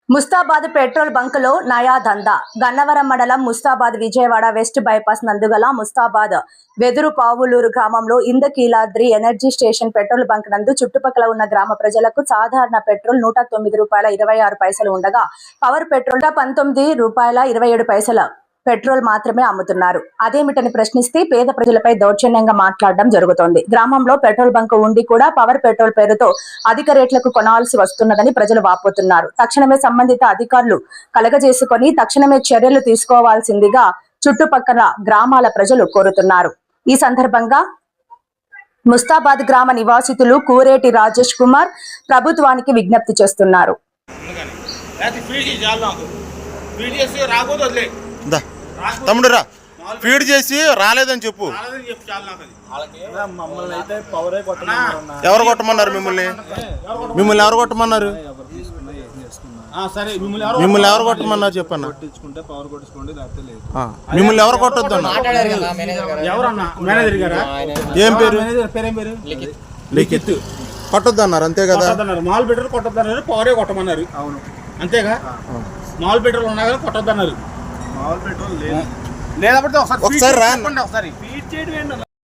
Mustabad petrol బంకులో నయా దందా. గన్నవరం మండలం ముస్తాబాద్ విజయవాడ వెస్ట్ బైపాస్ నందుగల ముస్తాబాద్ వెదురు పావులూరు గ్రామంలో Indrakeeladri energy station petrol bunk నందు చుట్టుపక్కల ఉన్న గ్రామ ప్రజలకు సాధారణ పెట్రోల్ ₹109.26 ఉండగా పవర్ పెట్రోల్ ₹19.27 పెట్రోల్ మాత్రమే అమ్ముతున్నారు. అదేమిటని ప్రశ్నిస్తే పేద ప్రజలపై దౌర్జన్యంగా మాట్లాడడం జరుగుతోంది. గ్రామంలో పెట్రోల్ బంక్ ఉండి కూడా పవర్ పెట్రోల్ పేరుతో అధిక రేట్లకు కొనాల్సి వస్తున్నదని ప్రజలు వాపోతున్నారు. తక్షణమే సంబంధిత అధికారులు కలగజేసుకొని తక్షణమే చర్యలు తీసుకోవాల్సిందిగా చుట్టుపక్కల గ్రామాల ప్రజలు కోరుతున్నారు. ఈ సందర్భంగా ముస్తాబాద్ గ్రామ నివాసితులు కూరేటి రాజేష్ కుమార్ ప్రభుత్వానికి విజ్ఞప్తి చేస్తున్నారు. తమ్ముడు రా ఫీడ్ చేసి రాలేదని చెప్పు. ఎవరు కొట్టమన్నారు మిమ్మల్ని? ఎవరు కొట్టమన్నారు? మిమ్మల్ని ఎవరు కొట్టమన్నారు చెప్పన్నా. మిమ్మల్ని ఎవరు కొట్టొద్దు అన్న? ఏం పేరు? లిఖిత్. కొట్టొద్దు అన్నారు అంతే కదా. మాల్ పెట్రోల్ కొట్టొద్దన్నారు, పవరే కొట్టమన్నారు. అవును అంతేగా. మాల్ పెట్రోల్ ఉన్నా కానీ కొట్టొద్దన్నారు. మాల్ పెట్రోల్ లేదు. లేకపోతే ఒకసారి రా ఒకసారి ఫీడ్ చేయడం